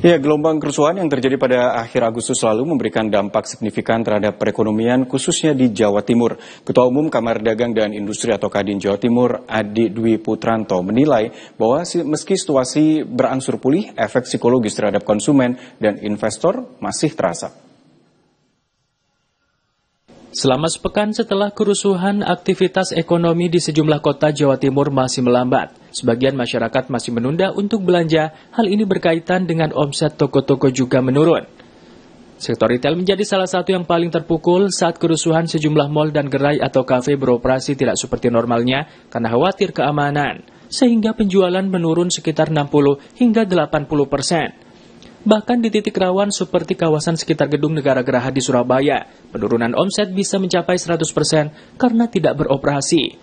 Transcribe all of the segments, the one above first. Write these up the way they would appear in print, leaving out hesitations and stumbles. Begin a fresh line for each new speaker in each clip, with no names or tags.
Ya, gelombang kerusuhan yang terjadi pada akhir Agustus lalu memberikan dampak signifikan terhadap perekonomian khususnya di Jawa Timur. Ketua Umum Kamar Dagang dan Industri atau Kadin Jawa Timur, Adi Dwi Putranto, menilai bahwa meski situasi berangsur pulih, efek psikologis terhadap konsumen dan investor masih terasa.
Selama sepekan setelah kerusuhan, aktivitas ekonomi di sejumlah kota Jawa Timur masih melambat. Sebagian masyarakat masih menunda untuk belanja, hal ini berkaitan dengan omset toko-toko juga menurun. Sektor retail menjadi salah satu yang paling terpukul saat kerusuhan. Sejumlah mal dan gerai atau kafe beroperasi tidak seperti normalnya karena khawatir keamanan, sehingga penjualan menurun sekitar 60 hingga 80%. Bahkan di titik rawan seperti kawasan sekitar Gedung Negara Geraha di Surabaya, penurunan omset bisa mencapai 100% karena tidak beroperasi.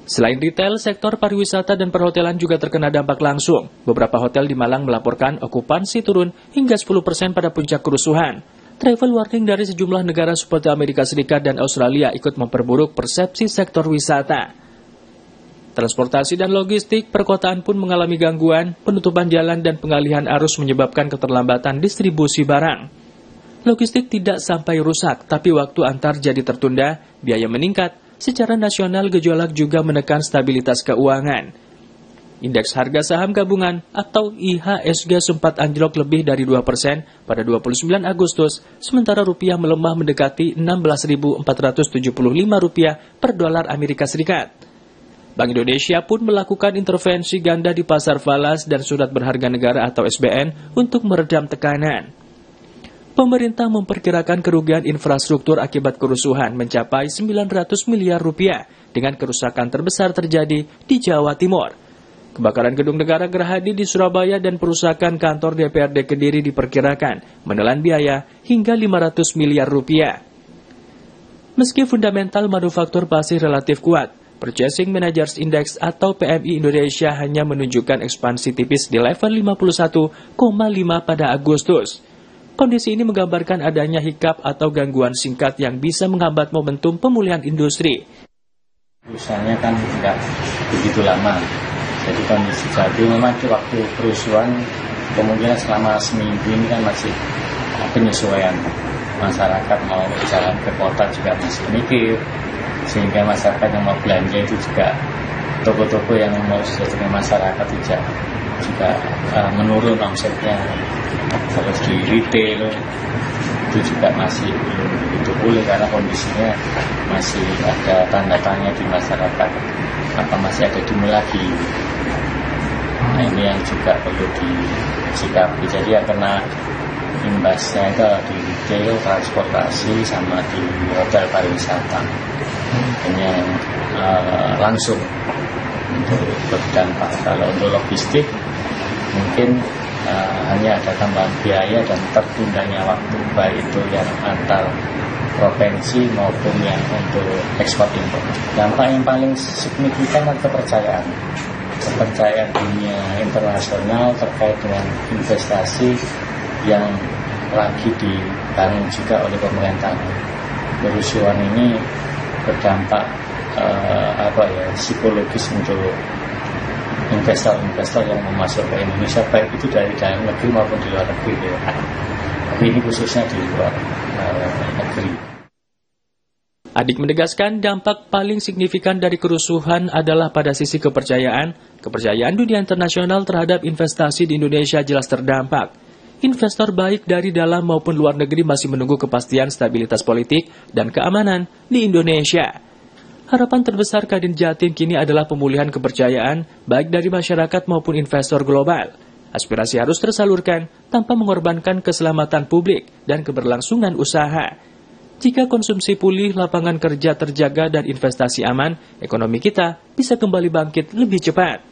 Selain retail, sektor pariwisata dan perhotelan juga terkena dampak langsung. Beberapa hotel di Malang melaporkan okupansi turun hingga 10% pada puncak kerusuhan. Travel warning dari sejumlah negara seperti Amerika Serikat dan Australia ikut memperburuk persepsi sektor wisata. Transportasi dan logistik perkotaan pun mengalami gangguan, penutupan jalan dan pengalihan arus menyebabkan keterlambatan distribusi barang. Logistik tidak sampai rusak, tapi waktu antar jadi tertunda, biaya meningkat. Secara nasional, gejolak juga menekan stabilitas keuangan. Indeks harga saham gabungan atau IHSG sempat anjlok lebih dari 2% pada 29 Agustus, sementara rupiah melemah mendekati Rp16.475 per dolar Amerika Serikat. Bank Indonesia pun melakukan intervensi ganda di pasar falas dan surat berharga negara atau SBN untuk meredam tekanan. Pemerintah memperkirakan kerugian infrastruktur akibat kerusuhan mencapai Rp900 miliar dengan kerusakan terbesar terjadi di Jawa Timur. Kebakaran Gedung Negara Gerahadi di Surabaya dan perusakan kantor DPRD Kediri diperkirakan menelan biaya hingga Rp500 miliar. Meski fundamental manufaktur masih relatif kuat, Purchasing Managers Index atau PMI Indonesia hanya menunjukkan ekspansi tipis di level 51,5 pada Agustus. Kondisi ini menggambarkan adanya hiccup atau gangguan singkat yang bisa menghambat momentum pemulihan industri.
Usahanya kan tidak begitu lama, jadi kondisi jadi memang di waktu kerusuhan kemungkinan selama seminggu ini kan masih penyesuaian. Masyarakat mau jalan ke kota juga masih mikir, sehingga masyarakat yang mau belanja itu juga toko-toko yang mau sesuai masyarakat juga menurun omsetnya. Terus di retail itu juga masih belum begitu pulih karena kondisinya masih ada tanda tanya di masyarakat, apa masih ada demo lagi. Nah ini yang juga perlu disikapi. Jadi ya kena imbasnya itu di retail, transportasi, sama di hotel pariwisata. Ini yang langsung untuk berdampak. Kalau untuk logistik mungkin hanya ada tambahan biaya dan tertundanya waktu, baik itu yang antar provinsi maupun yang untuk ekspor impor. Dampak yang paling signifikan adalah kepercayaan dunia internasional terkait dengan investasi yang lagi dibangun juga oleh pemerintah. Kerusuhan ini berdampak psikologis untuk investor-investor yang mau masuk ke Indonesia, baik itu dari dalam negeri maupun di luar negeri. Tapi ini khususnya di luar negeri.
Adik menegaskan dampak paling signifikan dari kerusuhan adalah pada sisi kepercayaan. Kepercayaan dunia internasional terhadap investasi di Indonesia jelas terdampak. Investor baik dari dalam maupun luar negeri masih menunggu kepastian stabilitas politik dan keamanan di Indonesia. Harapan terbesar Kadin Jatim kini adalah pemulihan kepercayaan baik dari masyarakat maupun investor global. Aspirasi harus tersalurkan tanpa mengorbankan keselamatan publik dan keberlangsungan usaha. Jika konsumsi pulih, lapangan kerja terjaga dan investasi aman, ekonomi kita bisa kembali bangkit lebih cepat.